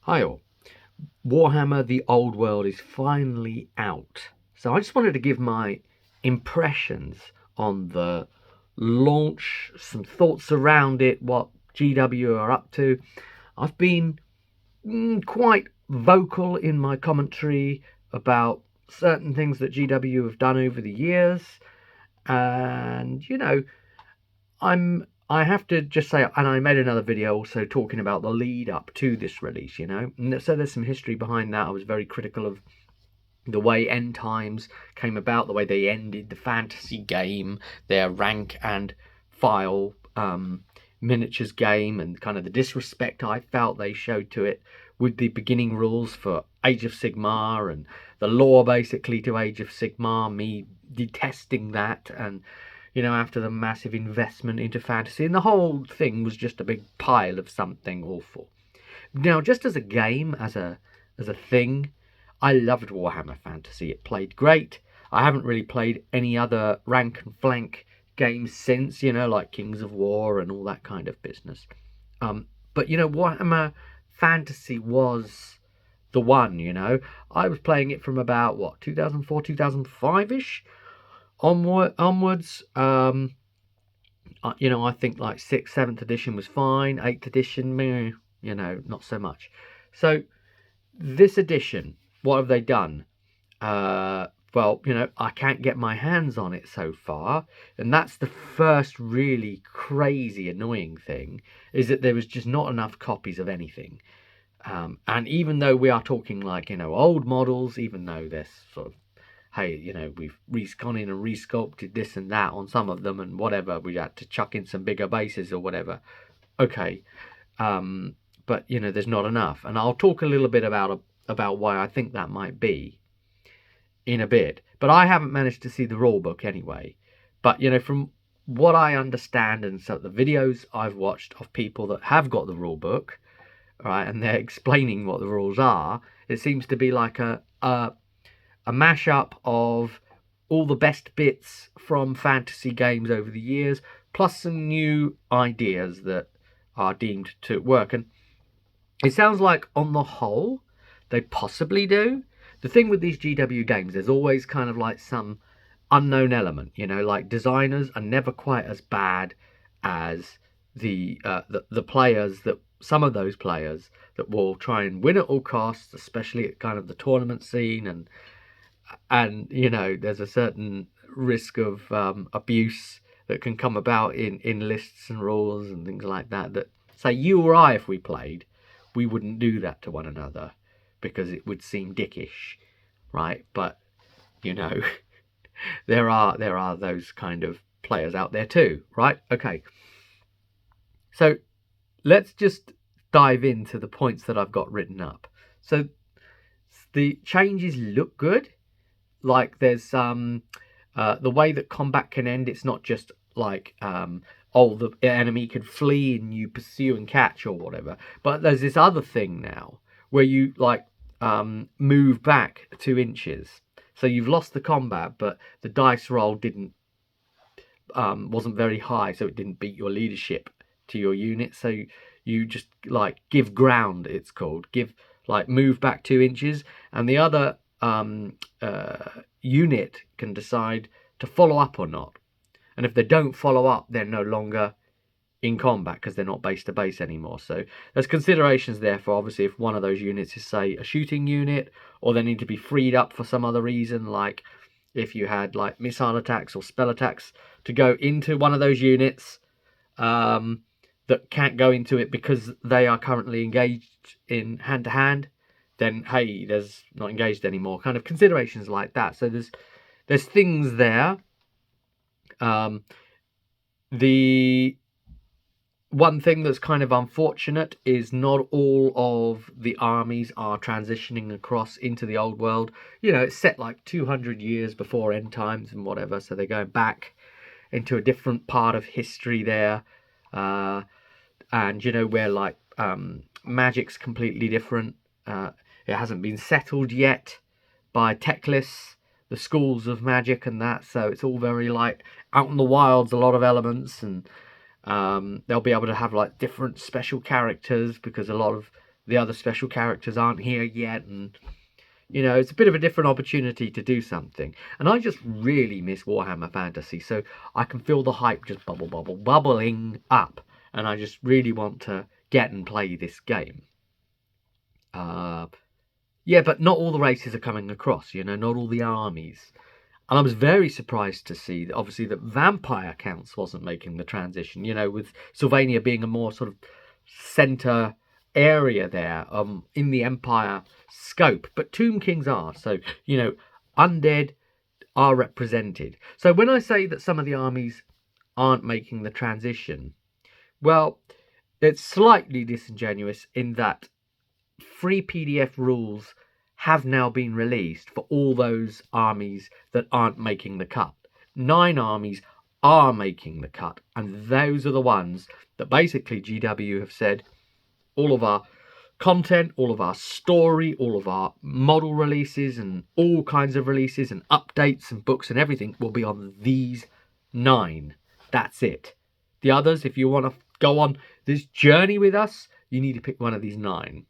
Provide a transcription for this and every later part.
Hi all. Warhammer The Old World is finally out. So I just wanted to give my impressions on the launch, some thoughts around it, what GW are up to. I've been quite vocal in my commentary about certain things that GW have done over the years. And, I have to just say, and I made another video also talking about the lead up to this release, and so there's some history behind that. I was very critical of the way End Times came about, the way they ended the fantasy game, their rank and file miniatures game, and kind of the disrespect I felt they showed to it with the beginning rules for Age of Sigmar and the lore basically to Age of Sigmar, me detesting that, and after the massive investment into fantasy, and the whole thing was just a big pile of something awful. Now, just as a game, as a thing, I loved Warhammer Fantasy. It played great. I haven't really played any other rank and flank games since, like Kings of War and all that kind of business. But Warhammer Fantasy was the one. I was playing it from about 2004, 2005ish onwards. I think like 6th, 7th edition was fine. 8th edition, meh, not so much. So this edition, what have they done? Well, I can't get my hands on it so far, and that's the first really crazy annoying thing, is that there was just not enough copies of anything. And even though we are talking like old models, even though they're sort of, hey, we've gone in and resculpted this and that on some of them and whatever, we had to chuck in some bigger bases or whatever. Okay, but there's not enough, and I'll talk a little bit about why I think that might be in a bit. But I haven't managed to see the rule book anyway. But from what I understand, and so the videos I've watched of people that have got the rule book, right, and they're explaining what the rules are, it seems to be like a mashup of all the best bits from fantasy games over the years, plus some new ideas that are deemed to work. And it sounds like, on the whole, they possibly do. The thing with these GW games, there's always kind of like some unknown element. Like designers are never quite as bad as the players, that some of those players that will try and win at all costs, especially at kind of the tournament scene, and there's a certain risk of abuse that can come about in lists and rules and things like that. That say you or I, if we played, we wouldn't do that to one another because it would seem dickish, right? But there are those kind of players out there too, right? Okay, so let's just dive into the points that I've got written up. So the changes look good. Like there's the way that combat can end. It's not just like the enemy can flee and you pursue and catch or whatever. But there's this other thing now where you like move back 2 inches. So you've lost the combat, but the dice roll wasn't very high, so it didn't beat your leadership to your unit. So you just like give ground. It's called move back 2 inches, and the other unit can decide to follow up or not. And if they don't follow up, they're no longer in combat because they're not base to base anymore. So there's considerations there for, obviously, if one of those units is, say, a shooting unit, or they need to be freed up for some other reason, like if you had like missile attacks or spell attacks to go into one of those units that can't go into it because they are currently engaged in hand to hand, then hey, there's not engaged anymore. Kind of considerations like that. So there's things there. The one thing that's kind of unfortunate is not all of the armies are transitioning across into the old world. It's set like 200 years before End Times and whatever, so they're going back into a different part of history there. And where like magic's completely different. It hasn't been settled yet by Teclis, the schools of magic and that, so it's all very like out in the wilds, a lot of elements, and they'll be able to have like different special characters because a lot of the other special characters aren't here yet, and it's a bit of a different opportunity to do something. And I just really miss Warhammer Fantasy, so I can feel the hype just bubbling up, and I just really want to get and play this game. Yeah, but not all the races are coming across, not all the armies. And I was very surprised to see, obviously, that Vampire Counts wasn't making the transition, with Sylvania being a more sort of centre area there in the Empire scope. But Tomb Kings are. So, undead are represented. So when I say that some of the armies aren't making the transition, well, it's slightly disingenuous in that free PDF rules have now been released for all those armies that aren't making the cut. 9 armies are making the cut, and those are the ones that basically GW have said all of our content, all of our story, all of our model releases and all kinds of releases and updates and books and everything will be on these 9. That's it. The others, if you want to go on this journey with us, you need to pick one of these 9.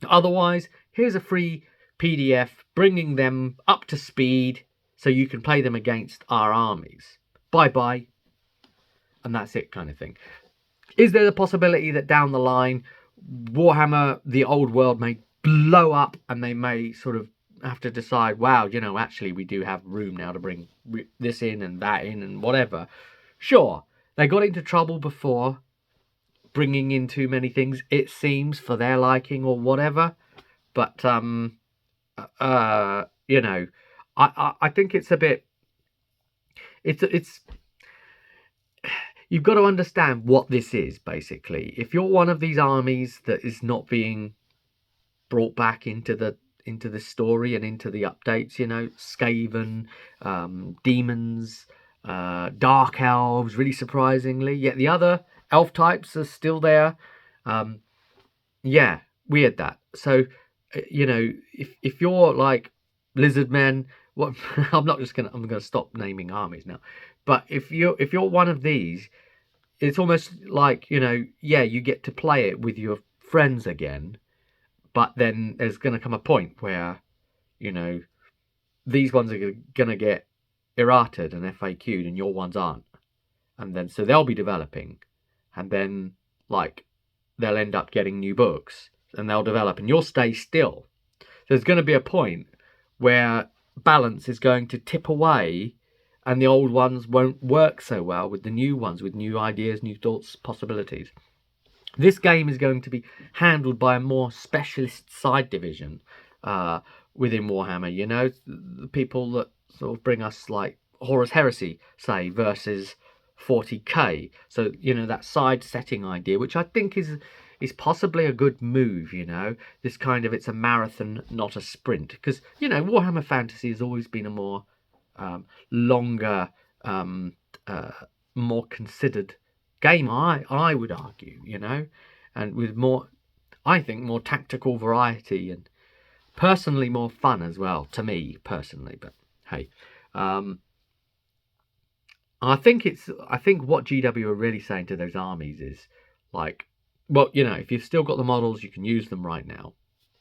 Otherwise, here's a free PDF bringing them up to speed so you can play them against our armies. Bye-bye. And that's it, kind of thing. Is there the possibility that down the line, Warhammer, the old world, may blow up and they may sort of have to decide, wow, actually we do have room now to bring this in and that in and whatever. Sure, they got into trouble before bringing in too many things, it seems, for their liking or whatever. But, I think it's a bit... It's you've got to understand what this is, basically. If you're one of these armies that is not being brought back into the story and into the updates, Skaven, demons, dark elves, really surprisingly, yet the other elf types are still there. Yeah, weird that. So, if you're like lizard men, what I'm gonna stop naming armies now. But if you're one of these, it's almost like, yeah, you get to play it with your friends again, but then there's going to come a point where, these ones are going to get errated and FAQ'd and your ones aren't. And then, so they'll be developing, and then, they'll end up getting new books, and they'll develop, and you'll stay still. So there's going to be a point where balance is going to tip away, and the old ones won't work so well with the new ones, with new ideas, new thoughts, possibilities. This game is going to be handled by a more specialist side division within Warhammer, the people that sort of bring us like Horus Heresy, say, versus 40k. So, that side setting idea, which I think is possibly a good move, this kind of, it's a marathon, not a sprint. Because, Warhammer Fantasy has always been a more longer, more considered game, I would argue, and with more, I think, more tactical variety and personally more fun as well, to me personally. But hey, I think what GW are really saying to those armies is like, well, if you've still got the models, you can use them right now.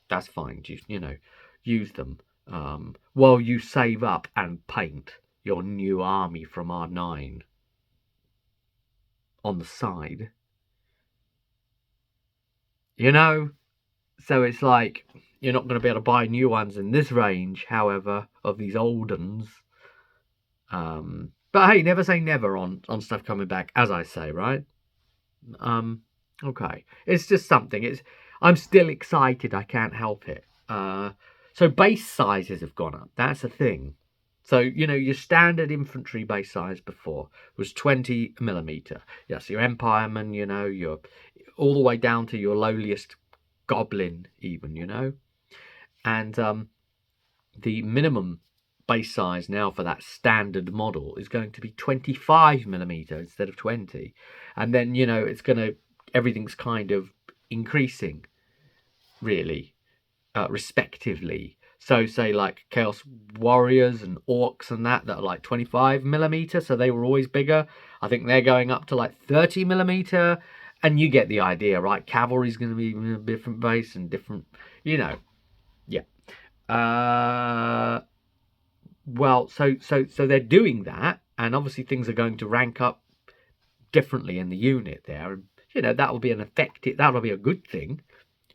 That's fine. Use them while you save up and paint your new army from R9 on the side. So it's like, you're not going to be able to buy new ones in this range, however, of these old ones. But hey, never say never on stuff coming back, as I say, right? Okay. It's just something. I'm still excited. I can't help it. So base sizes have gone up. That's a thing. So, your standard infantry base size before was 20mm. Yes, your Empireman, your all the way down to your lowliest goblin even, And the minimum base size now for that standard model is going to be 25mm instead of 20. And then, everything's kind of increasing, really, respectively. So say like Chaos Warriors and Orcs and that are like 25mm, so they were always bigger. I think they're going up to like 30mm, And you get the idea, right? Cavalry's going to be a different base and different, you know. Yeah. Well, so they're doing that, and obviously things are going to rank up differently in the unit there, and that will be that'll be a good thing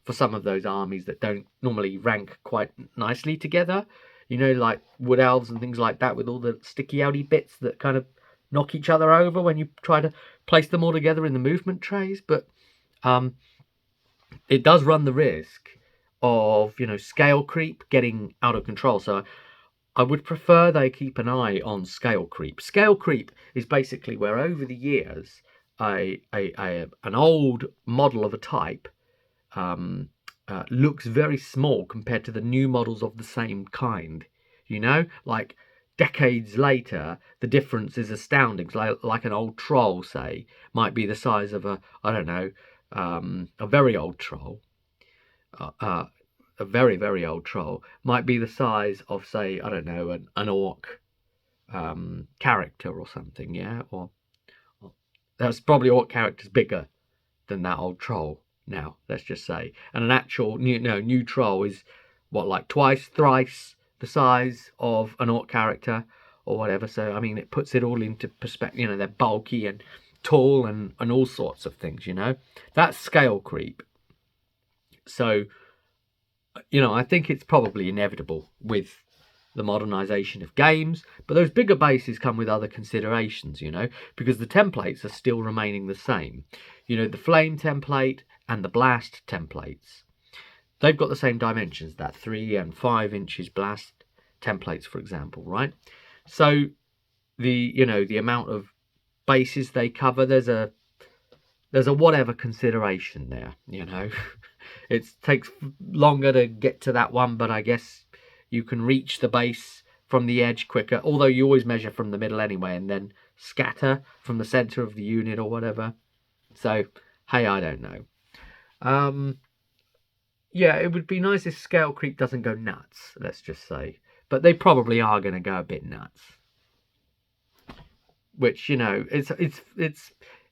for some of those armies that don't normally rank quite nicely together. Like wood elves and things like that, with all the sticky outy bits that kind of knock each other over when you try to place them all together in the movement trays. But it does run the risk of scale creep getting out of control. So I would prefer they keep an eye on scale creep. Scale creep is basically where over the years an old model of a type looks very small compared to the new models of the same kind. Like decades later, the difference is astounding. Like an old troll, say, might be the size of a very old troll. A very, very old troll might be the size of, say, I don't know, an orc character or something, yeah? Or that's probably orc character's bigger than that old troll now, let's just say. And an actual new troll is what, like twice, thrice the size of an orc character or whatever. So I mean, it puts it all into perspective. They're bulky and tall and all sorts of things. That's scale creep. So I think it's probably inevitable with the modernization of games, but those bigger bases come with other considerations, because the templates are still remaining the same. The flame template and the blast templates, they've got the same dimensions, that 3 and 5 inches blast templates, for example, right? So the amount of bases they cover, there's a whatever consideration there. It takes longer to get to that one, but I guess you can reach the base from the edge quicker, although you always measure from the middle anyway and then scatter from the center of the unit or whatever. So hey, I don't know. Yeah, it would be nice if scale creep doesn't go nuts, let's just say, but they probably are going to go a bit nuts, which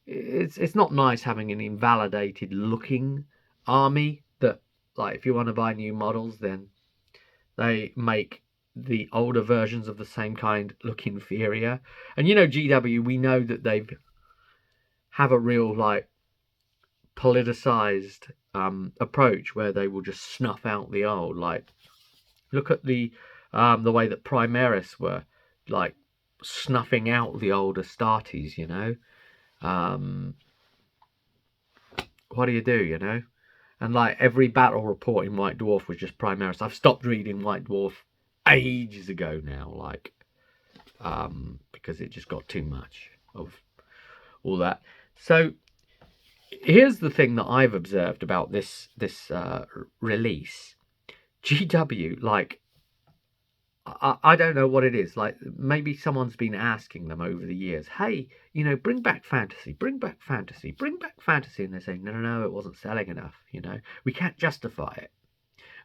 it's not nice having an invalidated looking army that, like, if you want to buy new models, then they make the older versions of the same kind look inferior. And GW, we know that they have a real, like, politicized approach where they will just snuff out the old. Like, look at the way that Primaris were, like, snuffing out the old Astartes. What do you do? And like every battle report in White Dwarf was just Primaris. I've stopped reading White Dwarf ages ago now, like, because it just got too much of all that. So here's the thing that I've observed about this release. GW, like, I don't know what it is. Like, maybe someone's been asking them over the years, hey, bring back fantasy, bring back fantasy, bring back fantasy. And they're saying, no, it wasn't selling enough. We can't justify it.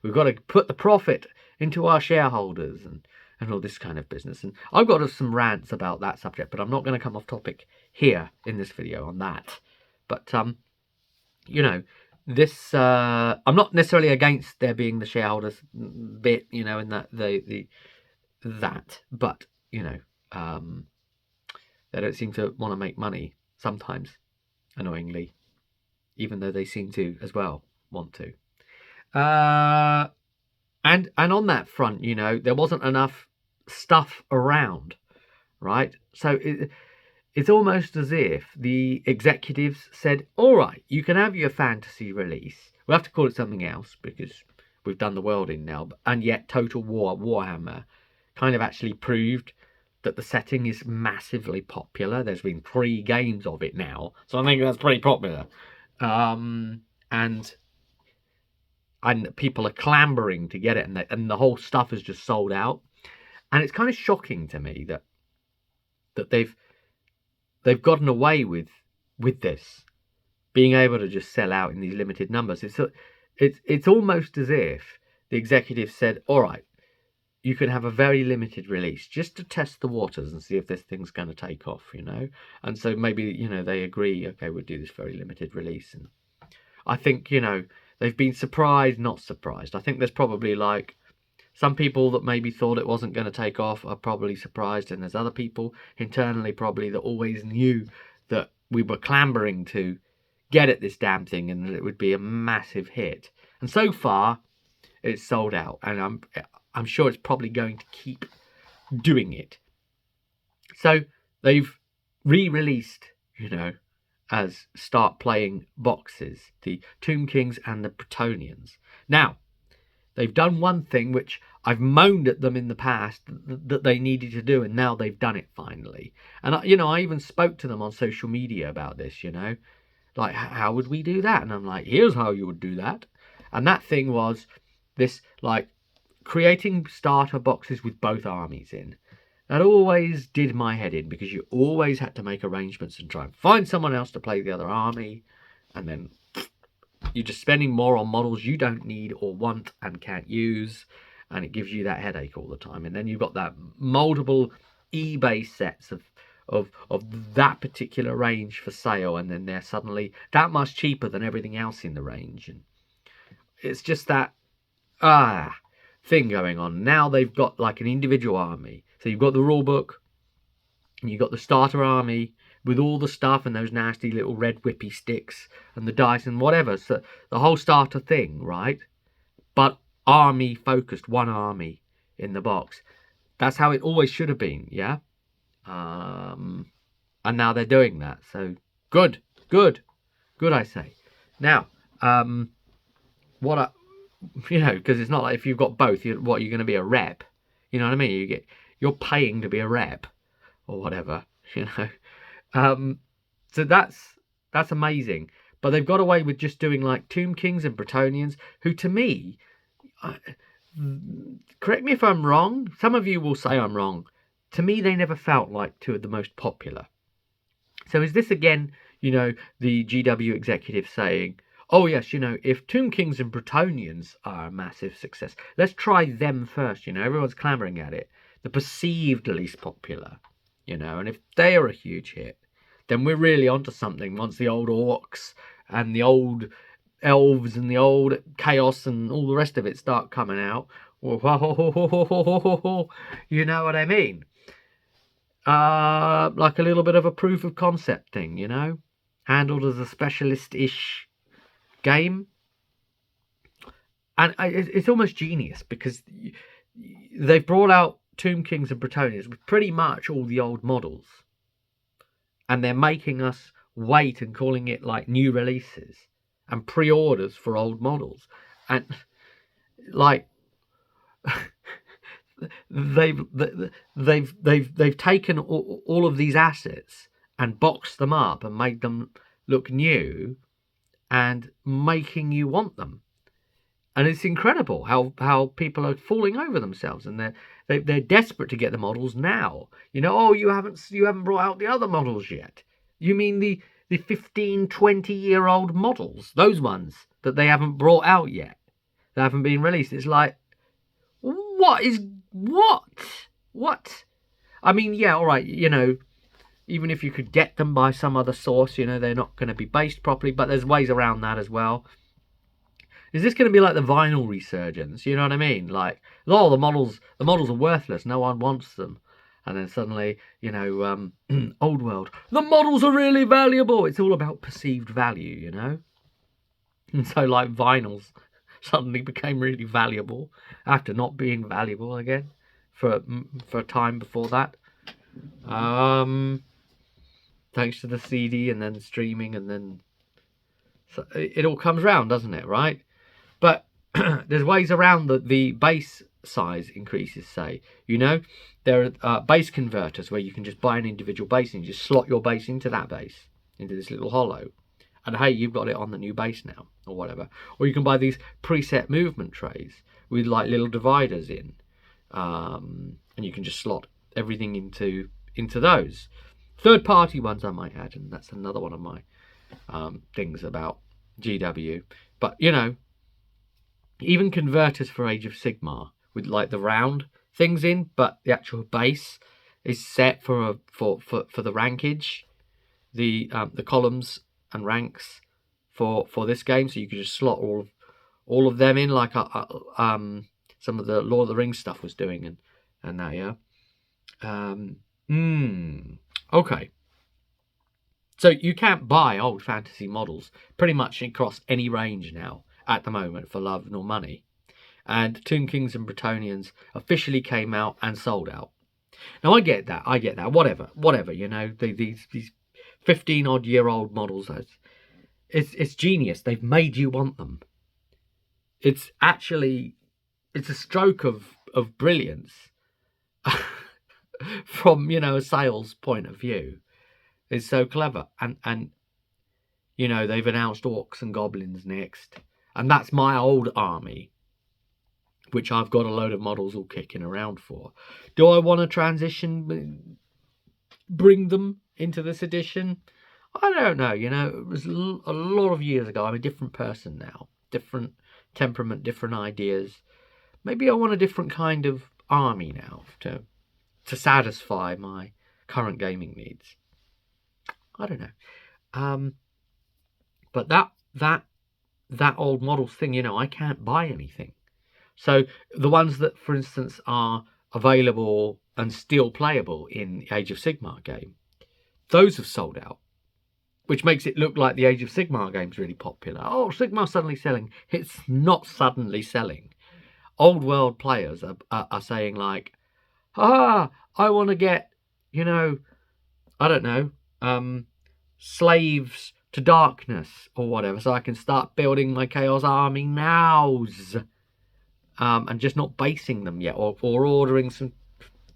We've got to put the profit into our shareholders and all this kind of business. And I've got some rants about that subject, but I'm not going to come off topic here in this video on that. But, this, I'm not necessarily against there being the shareholders bit, in that, but they don't seem to want to make money sometimes, annoyingly, even though they seem to as well want to. And on that front, there wasn't enough stuff around, right? So it's almost as if the executives said, all right, you can have your fantasy release. We'll have to call it something else because we've done the world in now. And yet Total War Warhammer kind of actually proved that the setting is massively popular. There's been 3 games of it now, so I think that's pretty popular. And people are clambering to get it, and the whole stuff is just sold out. And it's kind of shocking to me that they've gotten away with this, being able to just sell out in these limited numbers. It's almost as if the executive said, all right, you can have a very limited release just to test the waters and see if this thing's going to take off, you know. And so maybe, you know, they agree, okay, we'll do this very limited release. And I think, you know, they've been surprised, not surprised. I think there's probably like some people that maybe thought it wasn't going to take off are probably surprised, and there's other people internally probably that always knew that we were clambering to get at this damn thing and that it would be a massive hit. And so far, it's sold out, and I'm sure it's probably going to keep doing it. So they've re-released, you know, as start playing boxes, the Tomb Kings and the Bretonnians. Now, they've done one thing which I've moaned at them in the past that they needed to do, and now they've done it finally. And, you know, I even spoke to them on social media about this, you know, like, how would we do that? And I'm like, here's how you would do that. And that thing was this, like, creating starter boxes with both armies in. That always did my head in, because you always had to make arrangements and try and find someone else to play the other army, and then you're just spending more on models you don't need or want and can't use, and it gives you that headache all the time. And then you've got that multiple eBay sets of that particular range for sale, and then they're suddenly that much cheaper than everything else in the range. And it's just that thing going on. Now they've got like an individual army. So you've got the rule book, and you've got the starter army with all the stuff and those nasty little red whippy sticks and the dice and whatever. So the whole starter thing, right? But army focused, one army in the box. That's how it always should have been, yeah? And now they're doing that. So good, I say. Now, you know, because it's not like if you've got both, you're going to be a rep. You know what I mean? You're paying to be a rep or whatever, you know. So that's amazing. But they've got away with just doing like Tomb Kings and Bretonnians, who to me, correct me if I'm wrong, some of you will say I'm wrong, to me they never felt like two of the most popular. So is this again, you know, the GW executive saying, oh yes, you know, if Tomb Kings and Bretonnians are a massive success, let's try them first, you know, everyone's clamoring at it, the perceived least popular, you know, and if they are a huge hit, then we're really onto something once the old orcs and the old elves and the old chaos and all the rest of it start coming out. You know what I mean? Like a little bit of a proof of concept thing, you know, handled as a specialist-ish game. And it's almost genius, because they've brought out Tomb Kings and Bretonnians with pretty much all the old models, and they're making us wait and calling it like new releases and pre-orders for old models. And like they've taken all of these assets and boxed them up and made them look new and making you want them. And it's incredible how people are falling over themselves, and they're desperate to get the models now. You know, oh, you haven't brought out the other models yet. You mean the 15, 20-year-old models, those ones that they haven't brought out yet, that haven't been released. It's like, what? I mean, yeah, all right, you know, even if you could get them by some other source, you know, they're not going to be based properly, but there's ways around that as well. Is this going to be like the vinyl resurgence? You know what I mean? Like, oh, the models are worthless. No one wants them. And then suddenly, you know, old world, the models are really valuable. It's all about perceived value, you know? And so, like, vinyls suddenly became really valuable after not being valuable again for a time before that. Thanks to the CD and then streaming, and then so it all comes round, doesn't it, right? But there's ways around the base size increases, say. You know, there are base converters where you can just buy an individual base and you just slot your base into that base, into this little hollow. And hey, you've got it on the new base now, or whatever. Or you can buy these preset movement trays with like little dividers in. And you can just slot everything into those. Third-party ones, I might add, and that's another one of my things about GW. But, you know, even converters for Age of Sigmar with like the round things in, but the actual base is set for the rankage, the columns and ranks for this game. So you could just slot all of them in, like some of the Lord of the Rings stuff was doing, and that, yeah. Okay. So you can't buy old fantasy models pretty much across any range now at the moment for love nor money. And Tomb Kings and Bretonnians officially came out and sold out. Now I get that. Whatever. You know, these 15-odd-year-old models. It's genius. They've made you want them. It's a stroke of brilliance from, you know, a sales point of view. It's so clever. And you know, they've announced orcs and goblins next. And that's my old army, which I've got a load of models all kicking around for. Do I want to transition, bring them into this edition? I don't know. You know, it was a lot of years ago. I'm a different person now. Different temperament, different ideas. Maybe I want a different kind of army now to satisfy my current gaming needs. I don't know. But that old models thing, you know, I can't buy anything. So the ones that, for instance, are available and still playable in the Age of Sigmar game, those have sold out, which makes it look like the Age of Sigmar game's really popular. Oh, Sigmar's suddenly selling. It's not suddenly selling. Old world players are saying, like, I want to get, you know, I don't know, slaves to darkness or whatever, so I can start building my Chaos Army nows. And just not basing them yet, or ordering some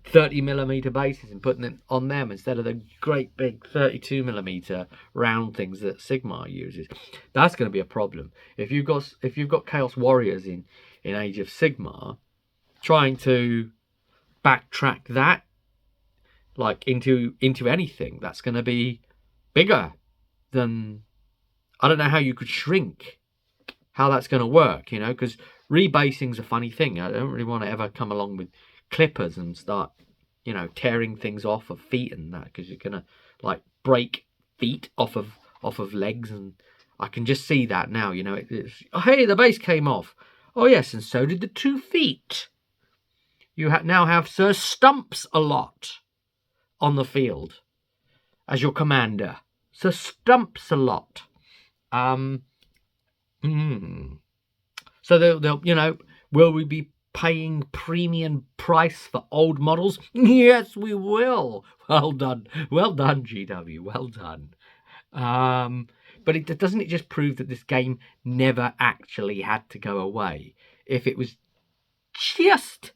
30mm bases and putting it on them instead of the great big 32mm round things that Sigmar uses. That's going to be a problem if you've got Chaos Warriors in Age of Sigmar, trying to backtrack that like into anything that's going to be bigger than, I don't know how you could shrink, how that's going to work, you know, because rebasing's a funny thing. I don't really want to ever come along with clippers and start, you know, tearing things off of feet and that, because you're gonna like break feet off of legs, and I can just see that now. You know, it's oh, hey, the base came off. Oh yes, and so did the 2 feet. You now have Sir Stumps a lot on the field as your commander. Sir Stumps a lot. So they'll, you know, will we be paying premium price for old models? Yes, we will. Well done, GW. Well done. But doesn't it just prove that this game never actually had to go away if it was just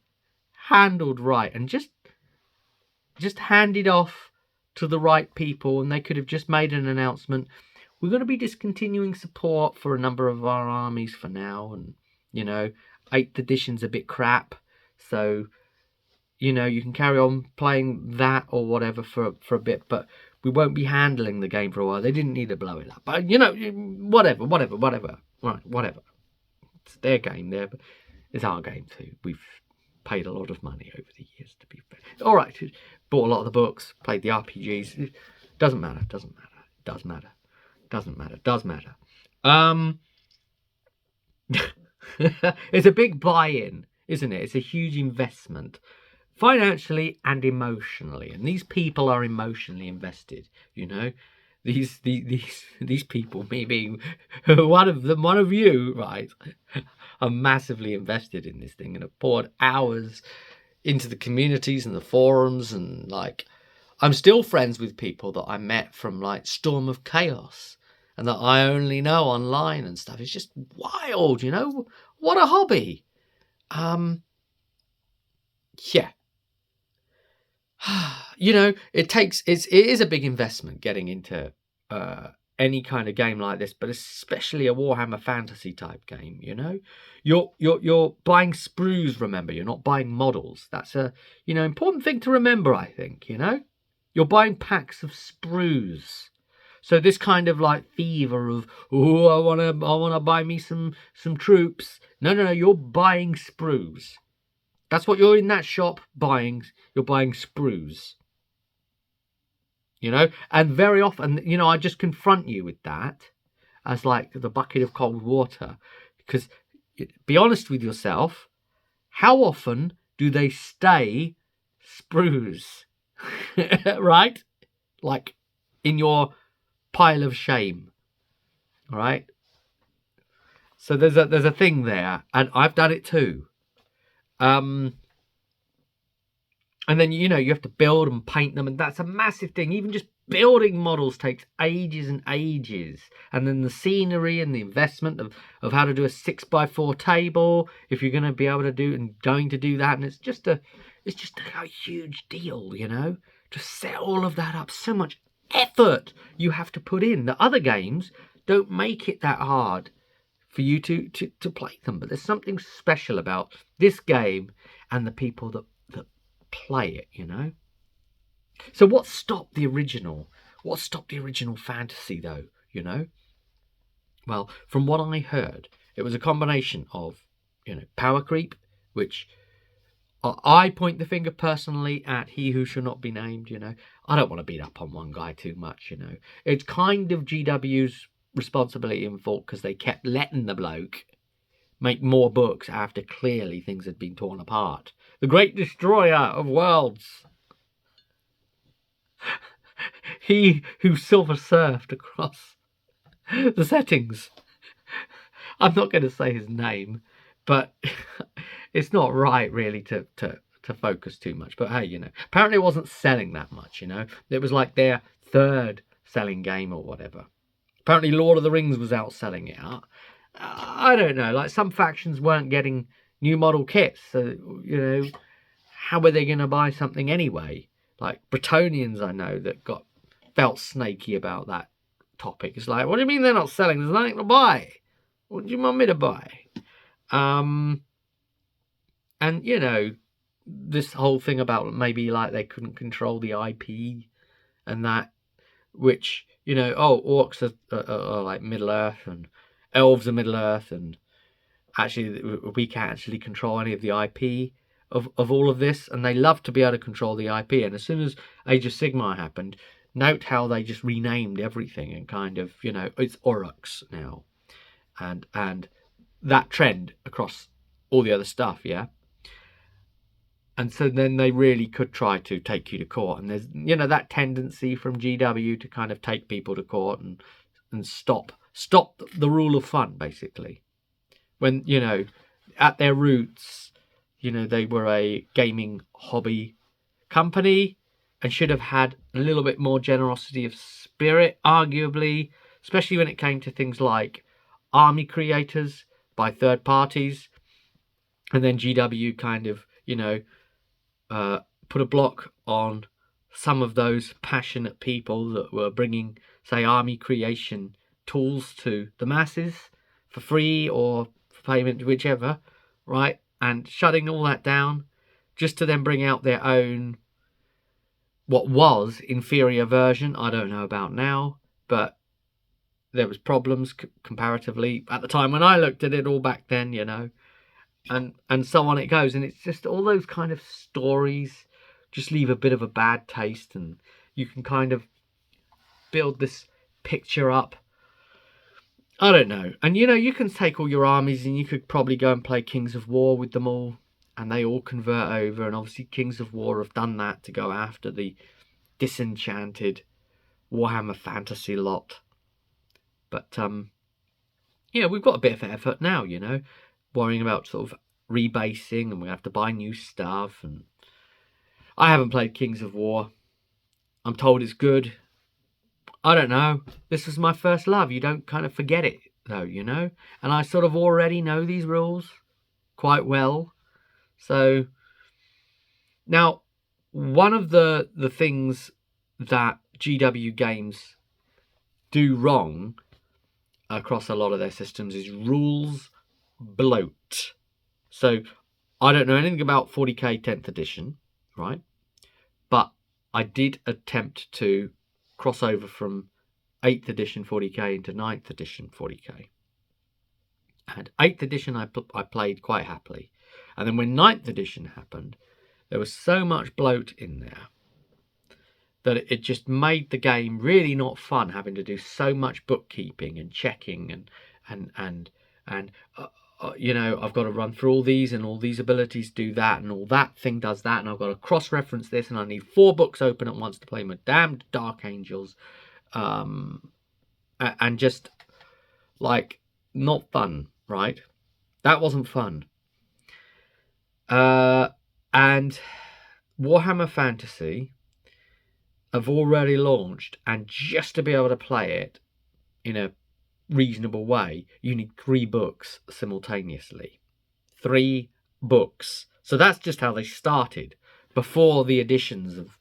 handled right and just handed off to the right people, and they could have just made an announcement. We're going to be discontinuing support for a number of our armies for now, and, you know, 8th edition's a bit crap, so, you know, you can carry on playing that or whatever for a bit, but we won't be handling the game for a while. They didn't need to blow it up. But, you know, whatever. Right, whatever. It's their game there, but it's our game too. We've paid a lot of money over the years, to be fair. All right, bought a lot of the books, played the RPGs. Doesn't matter. It's a big buy-in, isn't it? It's a huge investment, financially and emotionally, and these people are emotionally invested. You know, these people, me being one of you, right, are massively invested in this thing and have poured hours into the communities and the forums, and like, I'm still friends with people that I met from like Storm of Chaos and that I only know online and stuff. It's just wild, you know. What a hobby. Yeah. You know, it is a big investment getting into any kind of game like this, but especially a Warhammer fantasy type game. You know, you're buying sprues. Remember, you're not buying models. That's a, you know, important thing to remember. I think, you know, you're buying packs of sprues. So this kind of like fever of, oh, I wanna buy me some troops. No, you're buying sprues. That's what you're in that shop buying. You're buying sprues. You know, and very often, you know, I just confront you with that as like the bucket of cold water, because be honest with yourself. How often do they stay sprues? Right? Like in your pile of shame. All right? So there's a thing there, and I've done it too. And then, you know, you have to build and paint them, and that's a massive thing. Even just building models takes ages and ages. And then the scenery and the investment of how to do a 6x4 table, if you're going to be able to do and going to do that, and it's just a huge deal, you know, to set all of that up. So much effort you have to put in. The other games don't make it that hard for you to play them, but there's something special about this game and the people that play it, you know. So what stopped the original? What stopped the original fantasy, though, you know? Well, from what I heard, it was a combination of, you know, power creep, which I point the finger personally at he who shall not be named, you know. I don't want to beat up on one guy too much, you know. It's kind of GW's responsibility and fault because they kept letting the bloke make more books after clearly things had been torn apart. The great destroyer of worlds. He who silver surfed across the settings. I'm not going to say his name, but it's not right really to focus too much. But hey, you know, apparently it wasn't selling that much, you know. It was like their third selling game or whatever. Apparently Lord of the Rings was outselling it. I don't know, like some factions weren't getting new model kits, so, you know, how were they going to buy something anyway? Like Bretonians, I know, that felt snaky about that topic. It's like, what do you mean they're not selling? There's nothing to buy. What do you want me to buy? And, you know, this whole thing about maybe like they couldn't control the IP and that, which, you know, orcs are like Middle Earth and elves are Middle Earth, and actually we can't actually control any of the IP of all of this, and they love to be able to control the IP. And as soon as Age of Sigmar happened, note how they just renamed everything and kind of, you know, it's Aurochs now, and that trend across all the other stuff, yeah. And so then they really could try to take you to court, and there's, you know, that tendency from GW to kind of take people to court and stop the rule of fun, basically. When, you know, at their roots, you know, they were a gaming hobby company and should have had a little bit more generosity of spirit, arguably, especially when it came to things like army creators by third parties. And then GW kind of, you know, put a block on some of those passionate people that were bringing, say, army creation tools to the masses for free or for payment, whichever, right? And shutting all that down just to then bring out their own, what was inferior version. I don't know about now, but there was problems comparatively at the time when I looked at it all back then, you know, and so on it goes. And it's just all those kind of stories just leave a bit of a bad taste, and you can kind of build this picture up. I don't know. And, you know, you can take all your armies and you could probably go and play Kings of War with them all, and they all convert over. And obviously Kings of War have done that to go after the disenchanted Warhammer fantasy lot. But, yeah, we've got a bit of effort now, you know, worrying about sort of rebasing, and we have to buy new stuff. And I haven't played Kings of War. I'm told it's good. I don't know. This was my first love. You don't kind of forget it, though, you know? And I sort of already know these rules quite well. So, now, one of the things that GW games do wrong across a lot of their systems is rules bloat. So, I don't know anything about 40k 10th edition, right? But I did attempt to cross over from 8th edition 40k into 9th edition 40k. And 8th edition I played quite happily. And then when 9th edition happened, there was so much bloat in there that it just made the game really not fun, having to do so much bookkeeping and checking and you know, I've got to run through all these, and all these abilities do that, and all that thing does that, and I've got to cross-reference this, and I need 4 books open at once to play my damned Dark Angels, and just like not fun, right? That wasn't fun. And Warhammer Fantasy have already launched, and just to be able to play it in a reasonable way, you need 3 books simultaneously. 3 books. So that's just how they started, before the editions of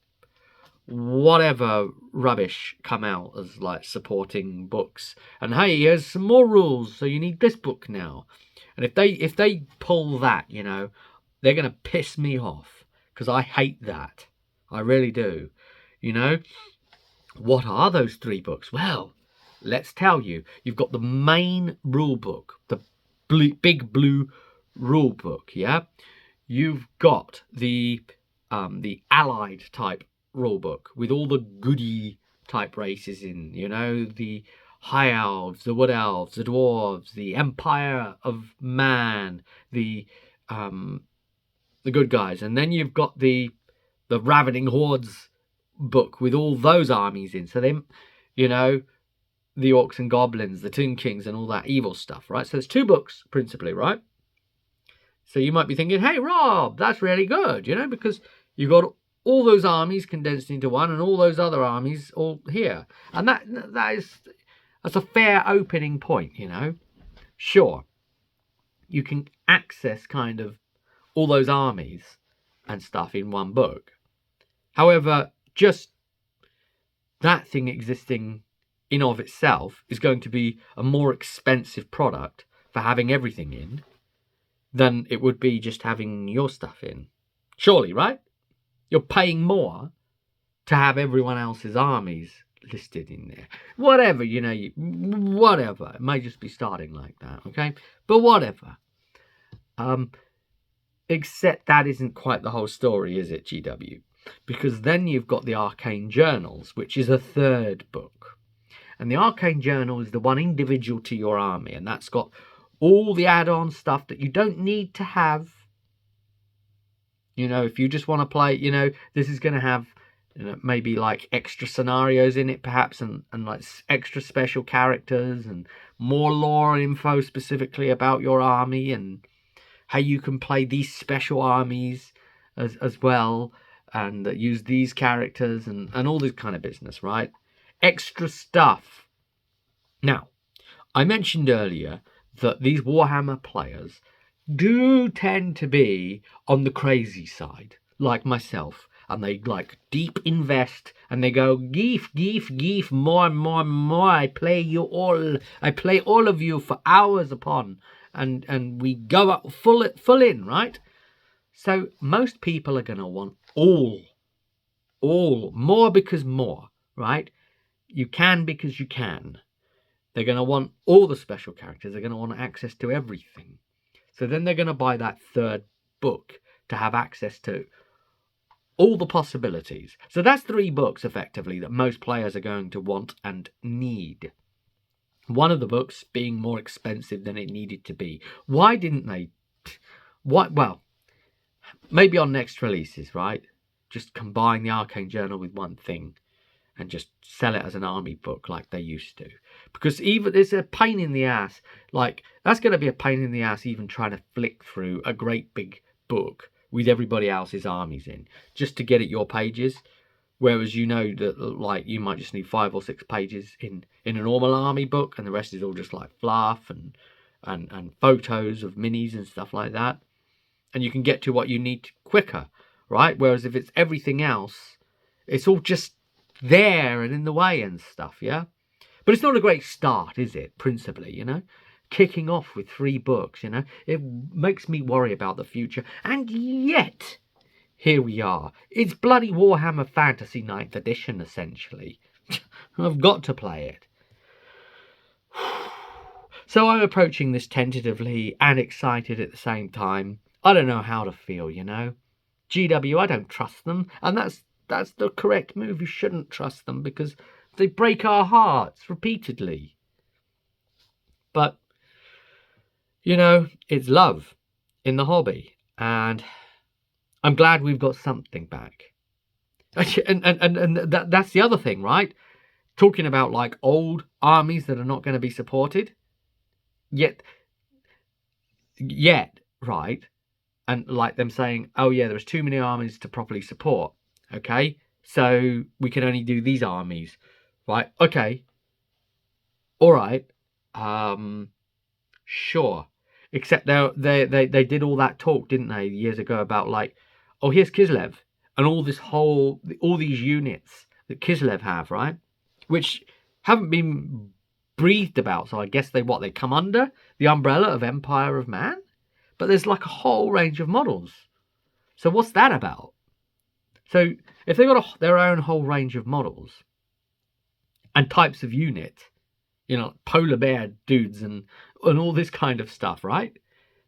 whatever rubbish come out as like supporting books. And hey, here's some more rules, so you need this book now. And if they pull that, you know, they're gonna piss me off, because I hate that. I really do. You know, what are those 3 books? Well, let's tell you. You've got the main rule book, the big blue rule book, yeah? You've got the allied type rule book with all the goody type races in, you know, the high elves, the wood elves, the dwarves, the empire of man, the good guys. And then you've got the ravening hordes book with all those armies in. So then, you know, the orcs and goblins, the Tomb Kings, and all that evil stuff, right? So there's 2 books principally, right? So you might be thinking, hey, Rob, that's really good, you know, because you've got all those armies condensed into one, and all those other armies all here. And that's a fair opening point, you know. Sure, you can access kind of all those armies and stuff in one book. However, just that thing existing in of itself is going to be a more expensive product for having everything in than it would be just having your stuff in. Surely, right? You're paying more to have everyone else's armies listed in there. Whatever, you know, whatever. It may just be starting like that, okay? But whatever. Except that isn't quite the whole story, is it, GW? Because then you've got the Arcane Journals, which is a 3rd book. And the Arcane Journal is the one individual to your army, and that's got all the add-on stuff that you don't need to have. You know, if you just want to play, you know, this is going to have, you know, maybe like extra scenarios in it, perhaps, and like extra special characters and more lore info specifically about your army and how you can play these special armies as well, and use these characters and all this kind of business, right? Extra stuff. Now, I mentioned earlier that these Warhammer players do tend to be on the crazy side, like myself, and they like deep invest, and they go geef, more and more and more. I play all of you for hours upon, and we go up full in, right? So most people are going to want all more, because more, right? You can because you can. They're going to want all the special characters. They're going to want access to everything. So then they're going to buy that 3rd book to have access to all the possibilities. So that's 3 books, effectively, that most players are going to want and need. One of the books being more expensive than it needed to be. Why didn't they? Well, maybe on next releases, right? Just combine the Arcane Journal with one thing and just sell it as an army book like they used to. Because even it's a pain in the ass. Like, that's going to be a pain in the ass even trying to flick through a great big book with everybody else's armies in, just to get at your pages. Whereas you know that, like, you might just need 5 or 6 pages in a normal army book, and the rest is all just like fluff and photos of minis and stuff like that. And you can get to what you need quicker, right? Whereas if it's everything else, it's all just there and in the way and stuff, yeah? But it's not a great start, is it, principally, you know? Kicking off with 3 books, you know? It makes me worry about the future. And yet, here we are. It's bloody Warhammer Fantasy 9th edition, essentially. I've got to play it. So I'm approaching this tentatively and excited at the same time. I don't know how to feel, you know. GW, I don't trust them, and that's the correct move. You shouldn't trust them because they break our hearts repeatedly. But you know, it's love in the hobby, and I'm glad we've got something back. And that's the other thing, right? Talking about like old armies that are not going to be supported, yet, right? And like them saying, oh yeah, there's too many armies to properly support. Okay, so we can only do these armies, right? Okay, all right, sure. Except they did all that talk, didn't they, years ago about like, oh, here's Kislev and all these units that Kislev have, right? Which haven't been breathed about. So I guess they come under the umbrella of Empire of Man, but there's like a whole range of models. So what's that about? So if they've got their own whole range of models and types of unit, you know, polar bear dudes and all this kind of stuff, right?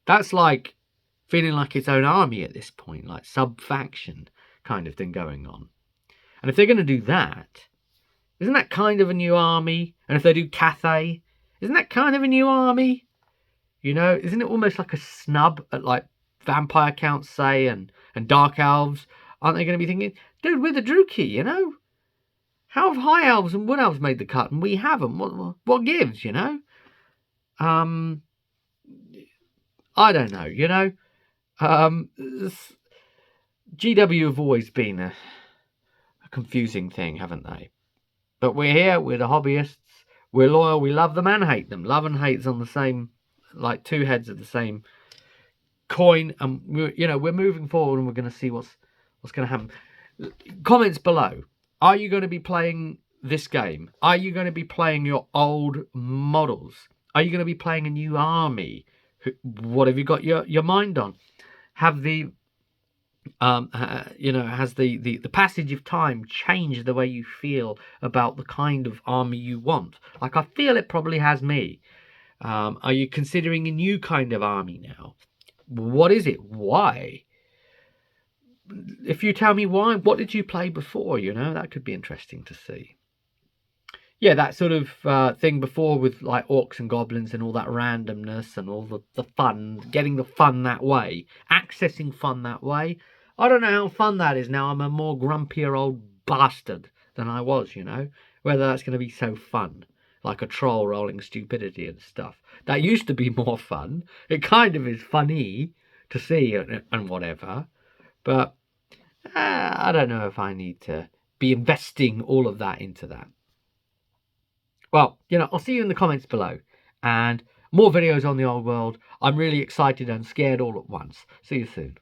That's like feeling like its own army at this point, like sub-faction kind of thing going on. And if they're going to do that, isn't that kind of a new army? And if they do Cathay, isn't that kind of a new army? You know, isn't it almost like a snub at like vampire counts, say, and dark elves? Aren't they going to be thinking, dude, we're the Druki, you know? How have high elves and wood elves made the cut and we haven't? What gives, you know? I don't know, you know? GW have always been a confusing thing, haven't they? But we're here, we're the hobbyists, we're loyal, we love them and hate them. Love and hate's on the same, like two heads of the same coin, and we're moving forward and we're going to see what's going to happen. Comments below. Are you going to be playing this game? Are you going to be playing your old models? Are you going to be playing a new army? What have you got your mind on? Have the has the passage of time changed the way you feel about the kind of army you want? Like, I feel it probably has me. Are you considering a new kind of army now? What is it? Why? If you tell me why, what did you play before? You know, that could be interesting to see. Yeah, that sort of thing before with like orcs and goblins and all that randomness and all the fun, getting the fun that way, accessing fun that way. I don't know how fun that is now. I'm a more grumpier old bastard than I was, you know. Whether that's going to be so fun, like a troll rolling stupidity and stuff. That used to be more fun. It kind of is funny to see and whatever. But I don't know if I need to be investing all of that into that. Well, you know, I'll see you in the comments below. And more videos on the old world. I'm really excited and scared all at once. See you soon.